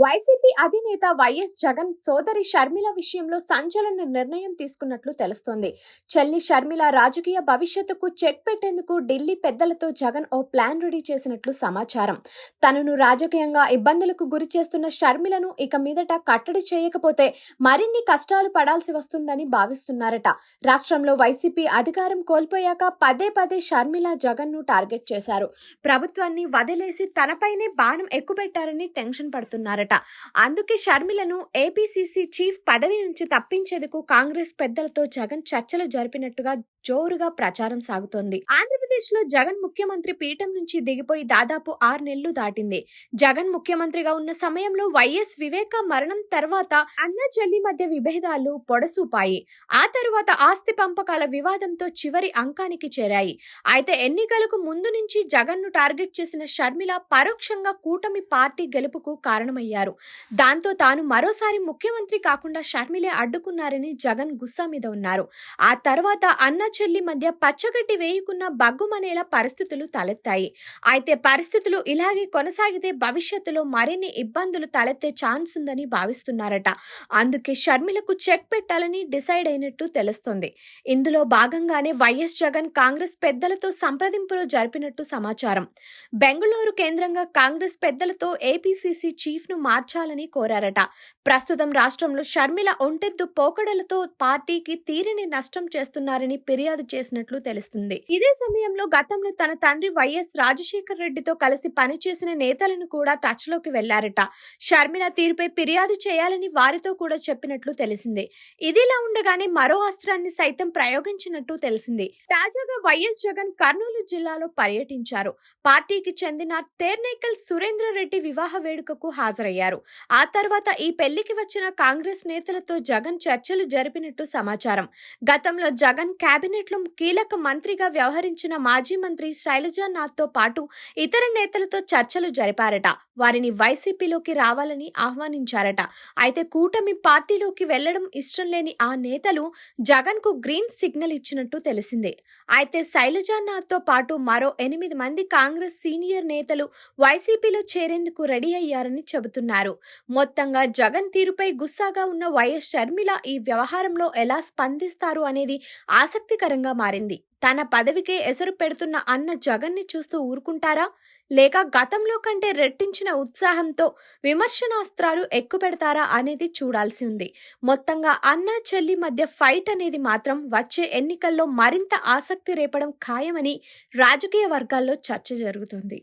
YCP అధినేత YS Jagan సోదరి షర్మిల విషయంలో సంచలన నిర్ణయం తీసుకున్నట్లు తెలుస్తోంది. చెల్లి షర్మిల రాజకీయ భవిష్యత్తుకు చెక్ పెట్టేందుకు ఢిల్లీ పెద్దలతో జగన్ ఓ ప్లాన్ రెడీ చేసినట్లు సమాచారం. తనను రాజకీయంగా ఇబ్బందులకు గురి చేస్తున్న షర్మిలను ఇక మీదట కట్టడి చేయకపోతే మరిన్ని కష్టాలు పడాల్సి వస్తుందని భావిస్తున్నారట. రాష్ట్రంలో వైసీపీ అధికారం కోల్పోయాక పదే పదే షర్మిల జగన్ ను టార్గెట్ చేశారు. ప్రభుత్వాన్ని వదిలేసి తనపైనే బాణం ఎక్కుపెట్టారని టెన్షన్ పడుతున్నారట. అందుకే షర్మిలను ఏపీసీసీ చీఫ్ పదవి నుంచి తప్పించేందుకు కాంగ్రెస్ పెద్దలతో జగన్ చర్చలు జరిపినట్టుగా జోరుగా ప్రచారం సాగుతోంది. ఆంధ్రప్రదేశ్ లో జగన్ ముఖ్యమంత్రి పీఠం నుంచి దిగిపోయి దాదాపు 6 నెలలు దాటింది. జగన్ ముఖ్యమంత్రిగా ఉన్న సమయంలో వైఎస్ వివేక మరణం తర్వాత అన్న చెల్లి మధ్య విభేదాలు పొడసూపాయి. ఆ తరువాత ఆస్తి పంపకాల వివాదంతో చివరి అంకానికి చేరాయి. అయితే ఎన్నికలకు ముందు నుంచి జగన్ ను టార్గెట్ చేసిన షర్మిల పరోక్షంగా కూటమి పార్టీ గెలుపుకు కారణమయ్యారు. దాంతో తాను మరోసారి ముఖ్యమంత్రి కాకుండా షర్మిలే అడ్డుకున్నారని జగన్ గుస్సా మీద ఉన్నారు. ఆ తర్వాత అన్న చెల్లి మధ్య పచ్చగడ్డి వేయుకున్న బగ్గుమనేలా పరిస్థితులు తలెత్తాయి. అయితే పరిస్థితులు ఇలాగే కొనసాగితే భవిష్యత్తులో మరిన్ని ఇబ్బందులు తలెత్తే ఛాన్స్ ఉందని భావిస్తున్నారట. అందుకే షర్మిలకు చెక్ పెట్టాలని డిసైడ్ అయినట్టు తెలుస్తోంది. ఇందులో భాగంగానే వైఎస్ జగన్ కాంగ్రెస్ పెద్దలతో సంప్రదింపులు జరిపినట్టు సమాచారం. బెంగళూరు కేంద్రంగా కాంగ్రెస్ పెద్దలతో ఏపీసీసీ చీఫ్ ను మార్చాలని కోరారట. ప్రస్తుతం రాష్ట్రంలో షర్మిల ఒంటెద్దు పోకడలతో పార్టీకి తీరని నష్టం చేస్తున్నారని ఫిర్యాదు చేసినట్లు తెలుస్తుంది. ఇదే సమయంలో గతంలో తన తండ్రి వైఎస్ రాజశేఖర్ రెడ్డితో కలిసి పనిచేసిన నేతలను కూడా టచ్ లోకి వెళ్లారట. షర్మిల తీరుపై ఫిర్యాదు చేయాలని వారితో కూడా చెప్పినట్లు తెలిసింది. ఇదిలా ఉండగానే మరో అస్త్రాన్ని సైతం ప్రయోగించినట్టు తెలిసింది. తాజాగా వైఎస్ జగన్ కర్నూలు జిల్లాలో పర్యటించారు. పార్టీకి చెందిన తేర్నేకల్ సురేంద్ర రెడ్డి వివాహ వేడుకకు హాజరయ్యారు. ఆ తర్వాత ఈ పెళ్లికి వచ్చిన కాంగ్రెస్ నేతలతో జగన్ చర్చలు జరిపినట్టు సమాచారం. గతంలో జగన్ కేబినెట్ లో కీలక మంత్రిగా వ్యవహరించిన మాజీ మంత్రి శైలజానాథ్ తో పాటు ఇతర నేతలతో చర్చలు జరిపారట. వారిని వైసీపీలోకి రావాలని ఆహ్వానించారట. అయితే కూటమి పార్టీలోకి వెళ్లడం ఇష్టం లేని ఆ నేతలు జగన్ కు గ్రీన్ సిగ్నల్ ఇచ్చినట్టు తెలిసింది. అయితే శైలజానాథ్ తో పాటు మరో 8 మంది కాంగ్రెస్ సీనియర్ నేతలు వైసీపీలో చేరేందుకు రెడీ అయ్యారని చెబుతున్నారు. మొత్తంగా జగన్ తీరుపై గుస్సాగా ఉన్న వైఎస్ షర్మిల ఈ వ్యవహారంలో ఎలా స్పందిస్తారు అనేది ఆసక్తికరంగా మారింది. తన పదవికే ఎసరు పెడుతున్న అన్న జగన్ ని చూస్తూ ఊరుకుంటారా, లేక గతంలో కంటే రెట్టించిన ఉత్సాహంతో విమర్శనాస్త్రాలు ఎక్కుపెడతారా అనేది చూడాల్సి ఉంది. మొత్తంగా అన్న చెల్లి మధ్య ఫైట్ అనేది మాత్రం వచ్చే ఎన్నికల్లో మరింత ఆసక్తి రేపడం ఖాయమని రాజకీయ వర్గాల్లో చర్చ జరుగుతుంది.